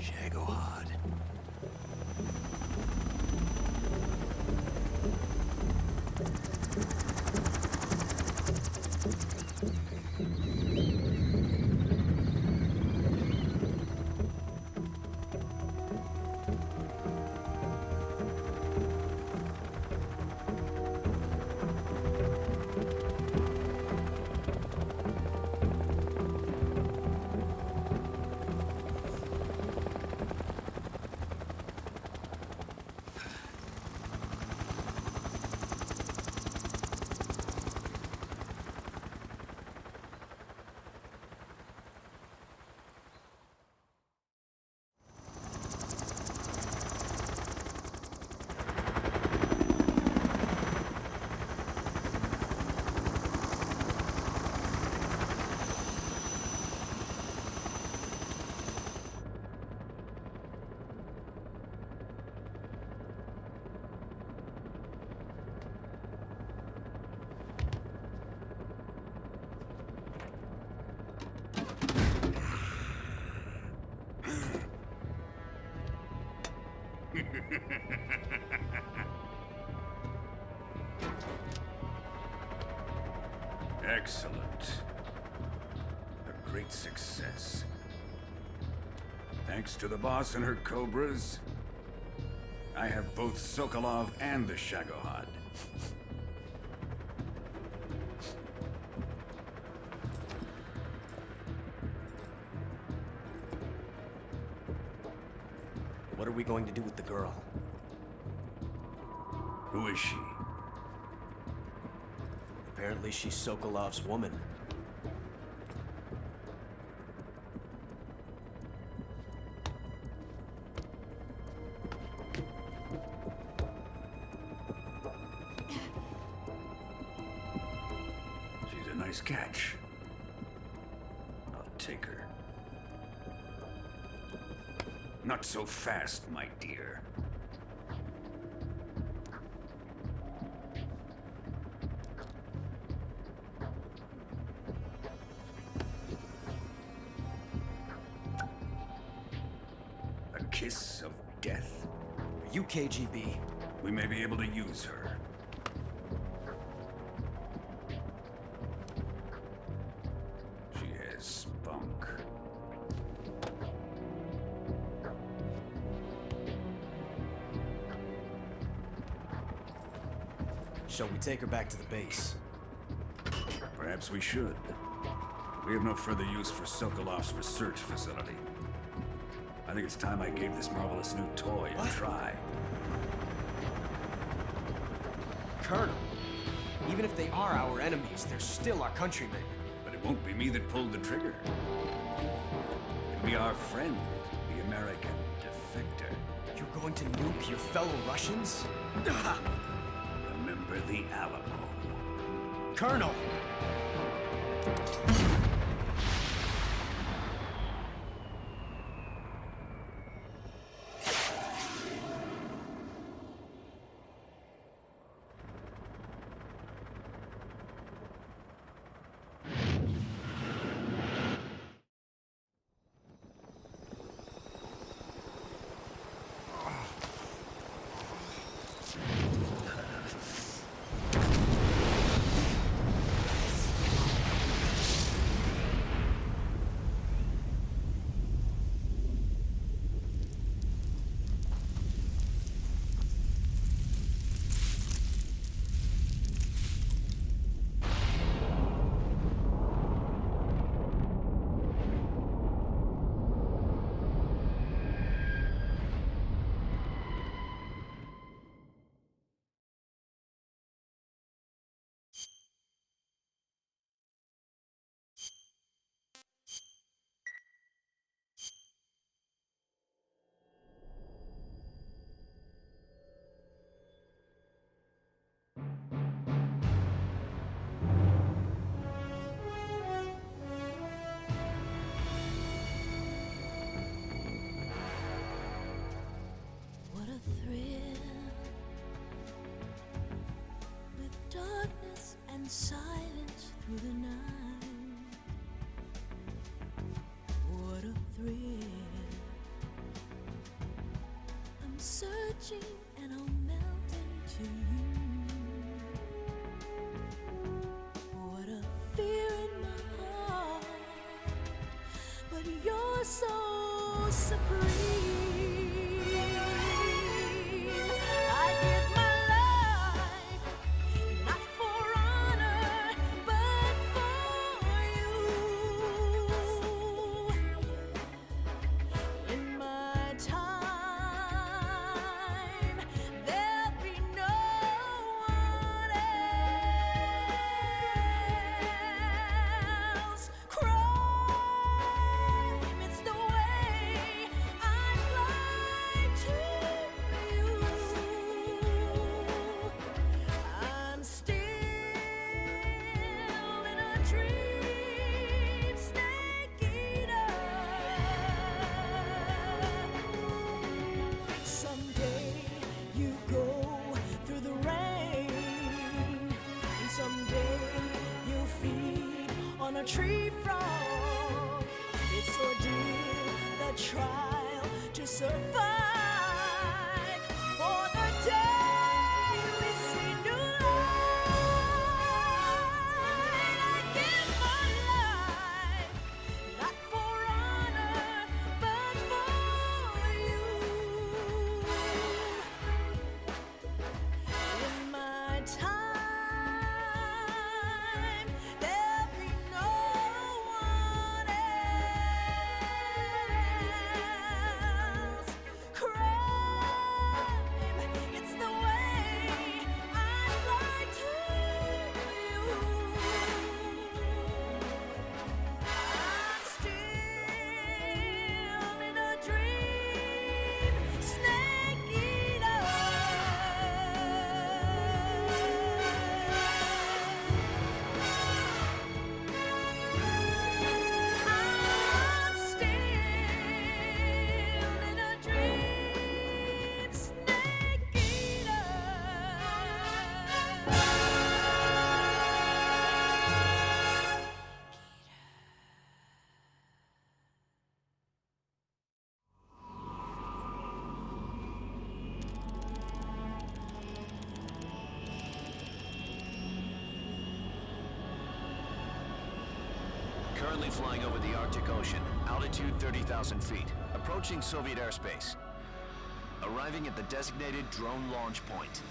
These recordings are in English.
Shagohod. Excellent. A great success. Thanks to the boss and her cobras, I have both Sokolov and the Shagohod. What are we going to do with the girl? Who is she? Apparently she's Sokolov's woman. She's a nice catch. I'll take her. Not so fast, my dear. A kiss of death. Are you KGB? We may be able to use her. She has spunk. Shall we take her back to the base? Perhaps we should. We have no further use for Sokolov's research facility. I think it's time I gave this marvelous new toy a try. Colonel, even if they are our enemies, they're still our countrymen. But it won't be me that pulled the trigger. It'll be our friend, the American defector. You're going to nuke your fellow Russians? Remember the Alamo. Colonel! What a thrill, with darkness and silence through the night. What a thrill, touching and I'll melt into you. What a fear in my heart, but you're so supreme. I give my life, not for honor, but for you. In my time, there'll be no one else. Crime, it's the way I fly to you. I'm still in a dream, snake eater. Someday you go through the rain, and someday you'll feed on a tree frog. It's ordeal, the trial to survive for the day we see new light. I give my life, not for honor, but for you. In my time, there'll be no one else. Crime, it's the way I fly to you. I'm still in a dream, snake eater. I'm still in a dream, snake eater. Currently flying over the Arctic Ocean, altitude 30,000 feet, approaching Soviet airspace. Arriving at the designated drone launch point.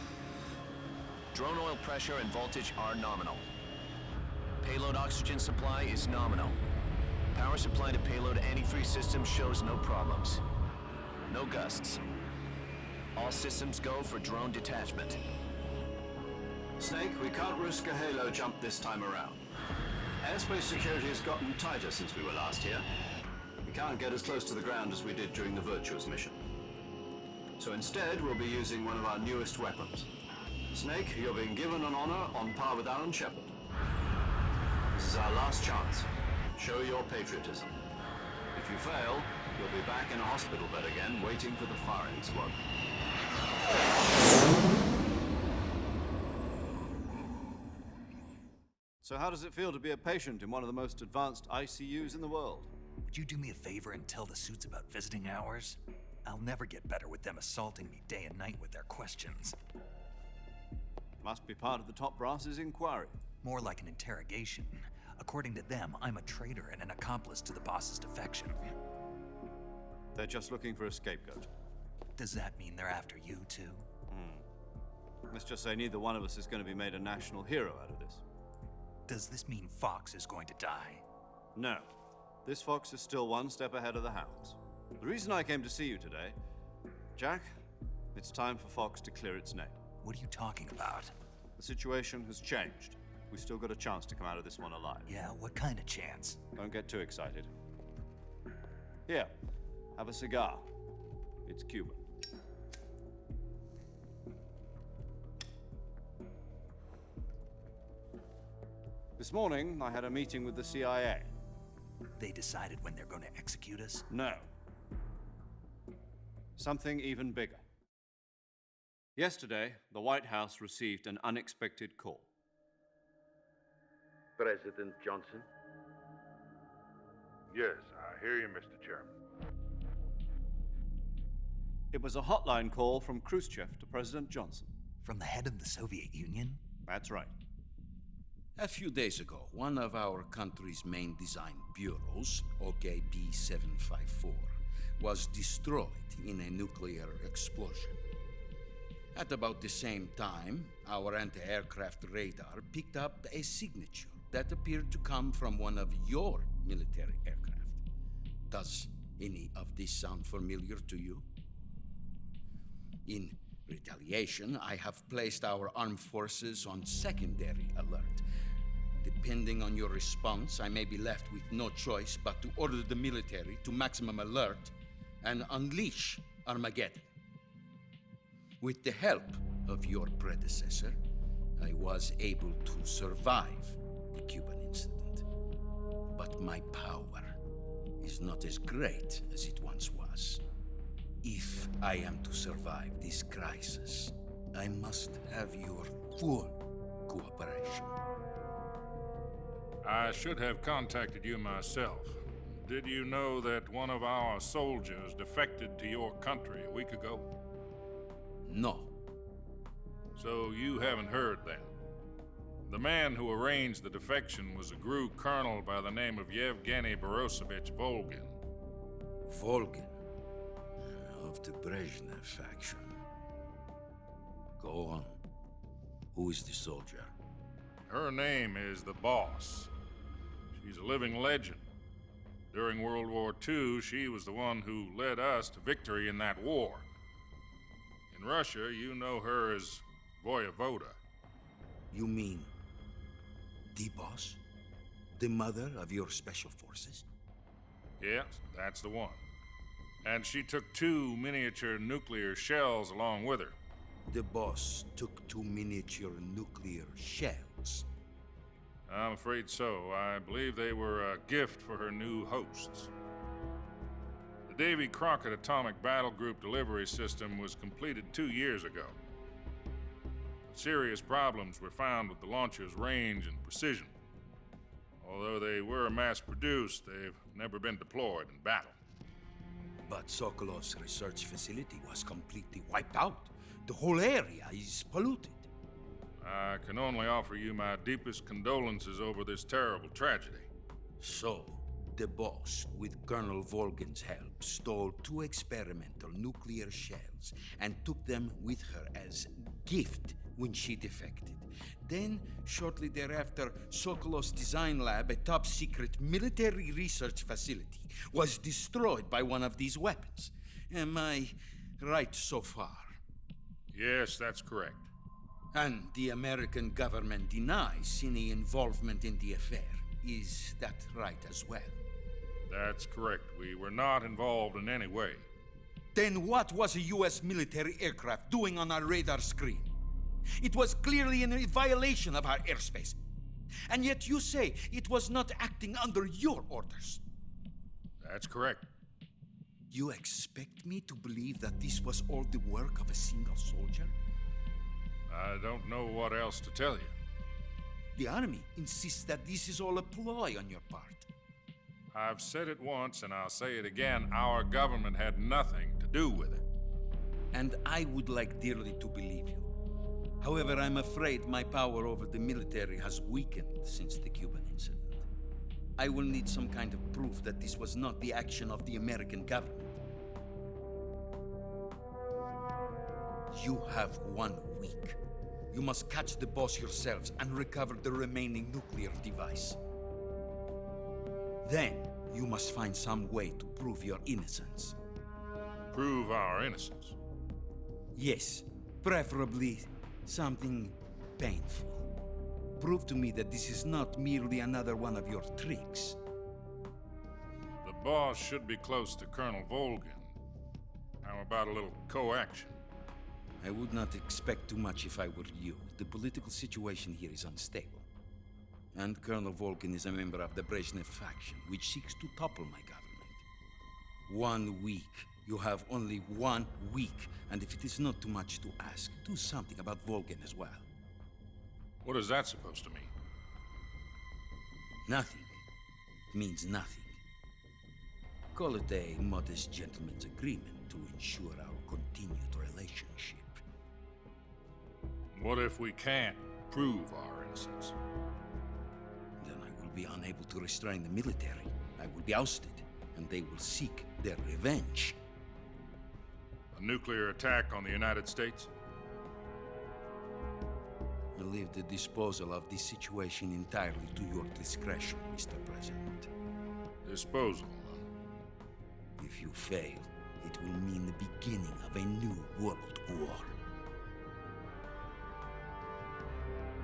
Drone oil pressure and voltage are nominal. Payload oxygen supply is nominal. Power supply to payload antifreeze system shows no problems. No gusts. All systems go for drone detachment. Snake, we can't risk a halo jump this time around. Airspace security has gotten tighter since we were last here. We can't get as close to the ground as we did during the Virtuous mission. So instead, we'll be using one of our newest weapons. Snake, you're being given an honor on par with Alan Shepard. This is our last chance. Show your patriotism. If you fail, you'll be back in a hospital bed again, waiting for the firing squad. So how does it feel to be a patient in one of the most advanced ICUs in the world? Would you do me a favor and tell the suits about visiting hours? I'll never get better with them assaulting me day and night with their questions. Must be part of the top brass's inquiry. More like an interrogation. According to them, I'm a traitor and an accomplice to the boss's defection. They're just looking for a scapegoat. Does that mean they're after you, too? Let's just say neither one of us is going to be made a national hero out of this. Does this mean Fox is going to die? No. This fox is still one step ahead of the hounds. The reason I came to see you today, Jack, it's time for Fox to clear its name. What are you talking about? The situation has changed. We still got a chance to come out of this one alive. Yeah, what kind of chance? Don't get too excited. Here, have a cigar. It's Cuban. This morning, I had a meeting with the CIA. They decided when they're going to execute us? No. Something even bigger. Yesterday, the White House received an unexpected call. President Johnson? Yes, I hear you, Mr. Chairman. It was a hotline call from Khrushchev to President Johnson. From the head of the Soviet Union? That's right. A few days ago, one of our country's main design bureaus, OKB 754, was destroyed in a nuclear explosion. At about the same time, our anti-aircraft radar picked up a signature that appeared to come from one of your military aircraft. Does any of this sound familiar to you? In retaliation, I have placed our armed forces on secondary alert. Depending on your response, I may be left with no choice but to order the military to maximum alert and unleash Armageddon. With the help of your predecessor, I was able to survive the Cuban incident. But my power is not as great as it once was. If I am to survive this crisis, I must have your full cooperation. I should have contacted you myself. Did you know that one of our soldiers defected to your country a week ago? No. So you haven't heard then. The man who arranged the defection was a GRU colonel by the name of Yevgeny Borosovich Volgin. Volgin, of the Brezhnev faction. Go on. Who is the soldier? Her name is the Boss. She's a living legend. During World War II, she was the one who led us to victory in that war. In Russia, you know her as Voyevoda. You mean the Boss? The mother of your special forces? Yes, that's the one. And she took 2 miniature nuclear shells along with her. The Boss took 2 miniature nuclear shells. I'm afraid so. I believe they were a gift for her new hosts. The Davy Crockett Atomic Battle Group delivery system was completed 2 years ago. Serious problems were found with the launcher's range and precision. Although they were mass-produced, they've never been deployed in battle. But Sokolov's research facility was completely wiped out. The whole area is polluted. I can only offer you my deepest condolences over this terrible tragedy. So, the Boss, with Colonel Volgin's help, stole 2 experimental nuclear shells and took them with her as gift when she defected. Then, shortly thereafter, Sokolov's design lab, a top-secret military research facility, was destroyed by one of these weapons. Am I right so far? Yes, that's correct. And the American government denies any involvement in the affair. Is that right as well? That's correct. We were not involved in any way. Then what was a U.S. military aircraft doing on our radar screen? It was clearly in violation of our airspace. And yet you say it was not acting under your orders. That's correct. You expect me to believe that this was all the work of a single soldier? I don't know what else to tell you. The army insists that this is all a ploy on your part. I've said it once and I'll say it again. Our government had nothing to do with it. And I would like dearly to believe you. However, I'm afraid my power over the military has weakened since the Cuban incident. I will need some kind of proof that this was not the action of the American government. You have 1 week. You must catch the Boss yourselves and recover the remaining nuclear device. Then, you must find some way to prove your innocence. Prove our innocence. Yes, preferably something painful. Prove to me that this is not merely another one of your tricks. The Boss should be close to Colonel Volgin. How about a little co-action? I would not expect too much if I were you. The political situation here is unstable. And Colonel Volgin is a member of the Brezhnev faction, which seeks to topple my government. 1 week. You have only 1 week. And if it is not too much to ask, do something about Volgin as well. What is that supposed to mean? Nothing. It means nothing. Call it a modest gentleman's agreement to ensure our continued relationship. What if we can't prove our innocence? Then I will be unable to restrain the military. I will be ousted, and they will seek their revenge. A nuclear attack on the United States? I leave the disposal of this situation entirely to your discretion, Mr. President. Disposal, huh? If you fail, it will mean the beginning of a new world war.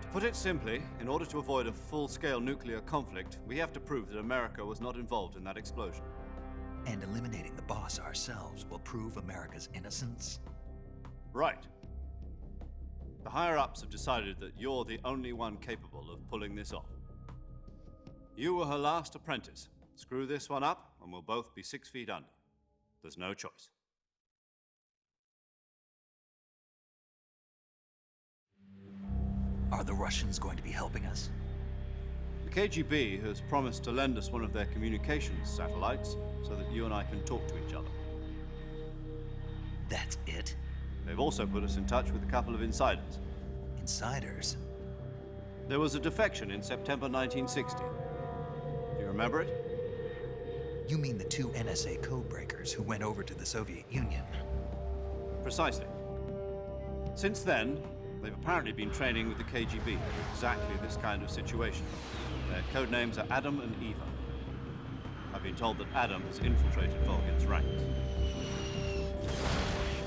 To put it simply, in order to avoid a full-scale nuclear conflict, we have to prove that America was not involved in that explosion. And eliminating the boss ourselves will prove America's innocence? Right. The higher-ups have decided that you're the only one capable of pulling this off. You were her last apprentice. Screw this one up, and we'll both be 6 feet under. There's no choice. Are the Russians going to be helping us? The KGB has promised to lend us one of their communications satellites so that you and I can talk to each other. That's it? They've also put us in touch with a couple of insiders. Insiders? There was a defection in September 1960. Do you remember it? You mean the 2 NSA codebreakers who went over to the Soviet Union? Precisely. Since then, they've apparently been training with the KGB for exactly this kind of situation. Their code names are Adam and Eva. I've been told that Adam has infiltrated Volgin's ranks.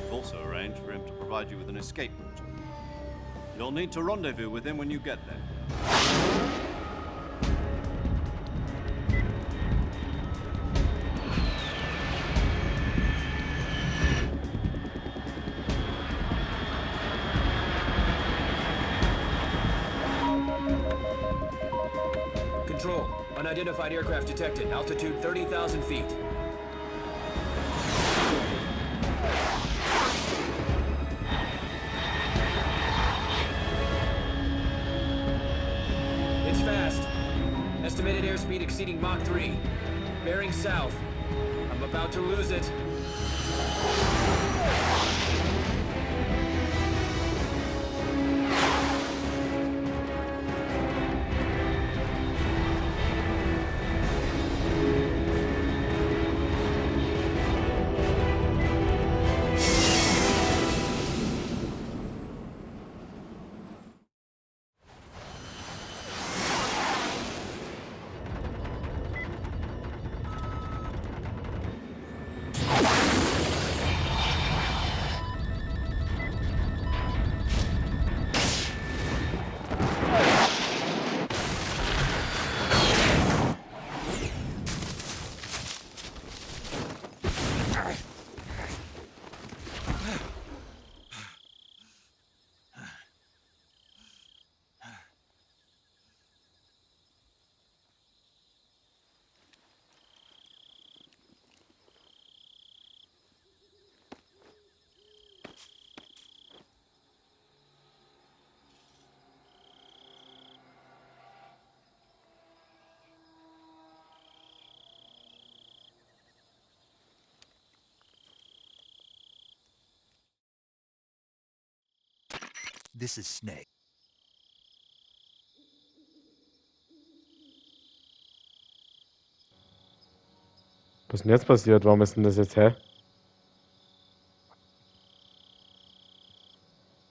We've also arranged for him to provide you with an escape route. You'll need to rendezvous with him when you get there. Control. Unidentified aircraft detected. Altitude 30,000 feet. It's fast. Estimated airspeed exceeding Mach 3. Bearing south. I'm about to lose it. This is Snake. Was ist denn jetzt passiert? Warum ist denn das jetzt, hä?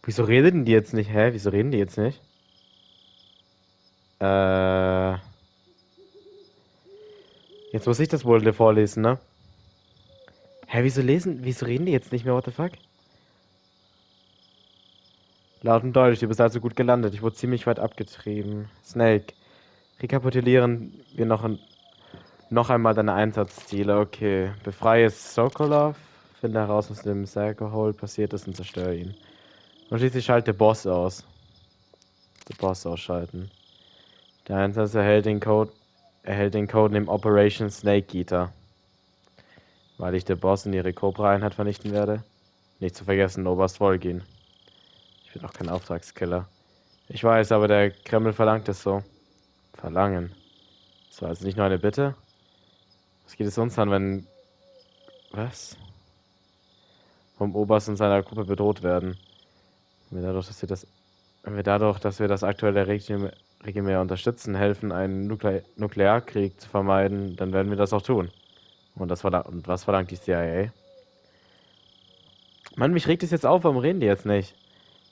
Wieso reden die jetzt nicht, hä? Wieso reden die jetzt nicht? Jetzt muss ich das wohl vorlesen, ne? Hä, wieso reden die jetzt nicht mehr, what the fuck? Laut und deutlich, du bist also gut gelandet. Ich wurde ziemlich weit abgetrieben. Snake, rekapitulieren wir noch einmal deine Einsatzziele. Okay. Befreie Sokolov, finde heraus, was dem Psycho-Hole passiert ist und zerstöre ihn. Und schließlich schalte Boss aus. Den Boss ausschalten. Der Einsatz erhält den Codename Operation Snake Eater. Weil ich der Boss und ihre Cobra-Einheit vernichten werde. Nicht zu vergessen, Oberst Volgin. Ich bin auch kein Auftragskiller. Ich weiß, aber der Kreml verlangt es so. Verlangen. Das war also nicht nur eine Bitte? Was geht es uns an, wenn... Was? vom Oberst und seiner Gruppe bedroht werden. Wenn wir dadurch, dass wir das aktuelle Regime unterstützen, helfen, einen Nuklearkrieg zu vermeiden, dann werden wir das auch tun. Und was verlangt die CIA? Mann, mich regt es jetzt auf, warum reden die jetzt nicht?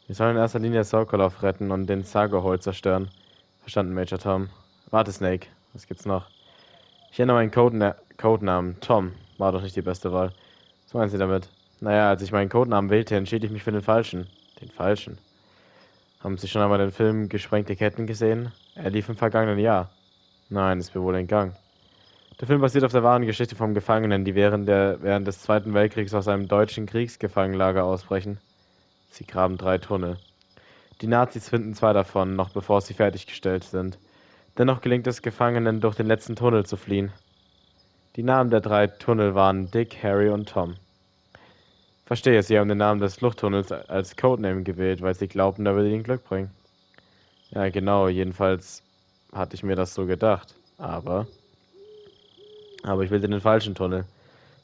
Wir sollen in erster Linie Sokolov retten und den Sargo-Hole zerstören. Verstanden, Major Tom. Warte, Snake. Was gibt's noch? Ich ändere meinen Codenamen. Tom war doch nicht die beste Wahl. Was meinen Sie damit? Naja, als ich meinen Codenamen wählte, entschied ich mich für den falschen. Den falschen? Haben Sie schon einmal den Film Gesprengte Ketten gesehen? Er lief im vergangenen Jahr. Nein, ist mir wohl entgangen. Der Film basiert auf der wahren Geschichte von Gefangenen, die während des Zweiten Weltkriegs aus einem deutschen Kriegsgefangenenlager ausbrechen. Sie graben 3 Tunnel. Die Nazis finden 2 davon, noch bevor sie fertiggestellt sind. Dennoch gelingt es Gefangenen, durch den letzten Tunnel zu fliehen. Die Namen der 3 Tunnel waren Dick, Harry und Tom. Verstehe, Sie haben den Namen des Fluchttunnels als Codename gewählt, weil Sie glaubten, er würde Ihnen Glück bringen. Ja, genau, jedenfalls hatte ich mir das so gedacht. Aber ich wählte den falschen Tunnel.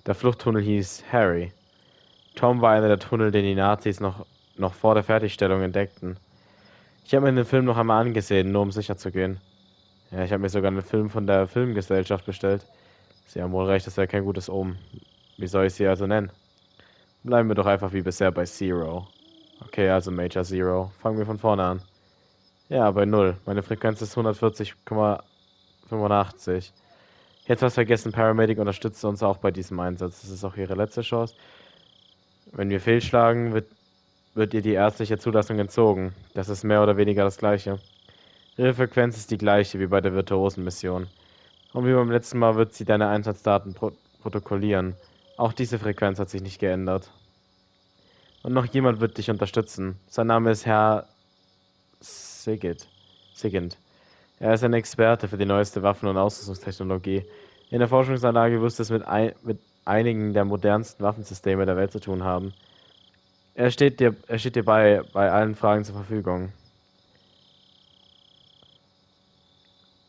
Der Fluchttunnel hieß Harry. Tom war einer der Tunnel, den die Nazis noch vor der Fertigstellung entdeckten. Ich habe mir den Film noch einmal angesehen, nur um sicher zu gehen. Ja, ich habe mir sogar einen Film von der Filmgesellschaft bestellt. Sie haben wohl recht, das wäre kein gutes Omen. Wie soll ich sie also nennen? Bleiben wir doch einfach wie bisher bei Zero. Okay, also Major Zero. Fangen wir von vorne an. Ja, bei 0. Meine Frequenz ist 140,85. Jetzt was vergessen, Paramedic unterstützt uns auch bei diesem Einsatz. Das ist auch ihre letzte Chance. Wenn wir fehlschlagen, wird ihr die ärztliche Zulassung entzogen. Das ist mehr oder weniger das Gleiche. Ihre Frequenz ist die gleiche wie bei der Virtuosen-Mission. Und wie beim letzten Mal wird sie deine Einsatzdaten protokollieren. Auch diese Frequenz hat sich nicht geändert. Und noch jemand wird dich unterstützen. Sein Name ist Herr Sigint. Er ist ein Experte für die neueste Waffen- und Ausrüstungstechnologie. In der Forschungsanlage wirst du es mit einigen der modernsten Waffensysteme der Welt zu tun haben. Er steht dir bei allen Fragen zur Verfügung.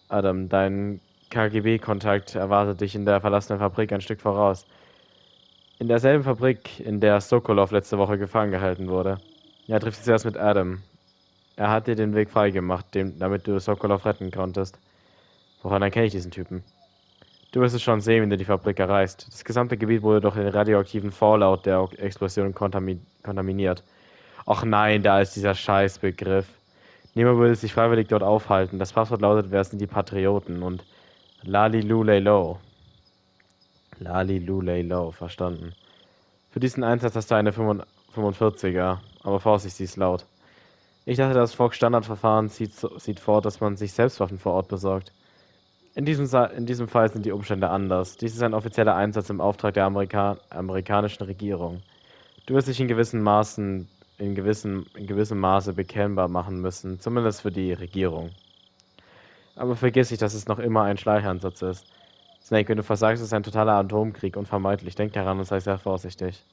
Adam, dein KGB-Kontakt erwartet dich in der verlassenen Fabrik ein Stück voraus. In derselben Fabrik, in der Sokolov letzte Woche gefangen gehalten wurde. Ja, trifft sich erst mit Adam. Er hat dir den Weg freigemacht, damit du Sokolov retten konntest. Woran erkenne ich diesen Typen? Du wirst es schon sehen, wenn du die Fabrik erreichst. Das gesamte Gebiet wurde durch den radioaktiven Fallout der Explosion kontaminiert. Och nein, da ist dieser Scheißbegriff. Niemand würde sich freiwillig dort aufhalten. Das Passwort lautet, wer sind die Patrioten? Und Lali-Lu-Lay-Low. Lali-Lu-Lay-Low, verstanden. Für diesen Einsatz hast du eine 45er, aber Vorsicht, sie ist laut. Ich dachte, das Fox-Standardverfahren sieht vor, dass man sich selbst Waffen vor Ort besorgt. In diesem Fall sind die Umstände anders. Dies ist ein offizieller Einsatz im Auftrag der amerikanischen Regierung. Du wirst dich in gewissem Maße bekennbar machen müssen, zumindest für die Regierung. Aber vergiss nicht, dass es noch immer ein Schleichansatz ist. Snake, wenn du versagst, ist ein totaler Atomkrieg unvermeidlich. Denk daran und sei sehr vorsichtig.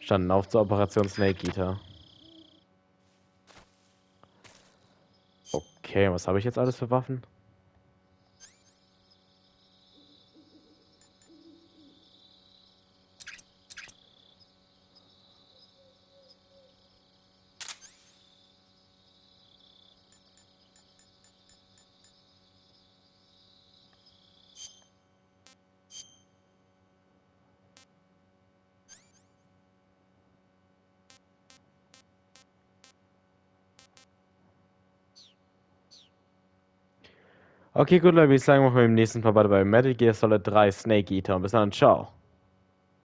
Standen auf zur Operation Snake Eater. Okay, was habe ich jetzt alles für Waffen? Okay, gut, Leute, ich sagen, machen wir im nächsten Mal bei Metal Gear Solid 3 Snake Eater. Und bis dann, ciao.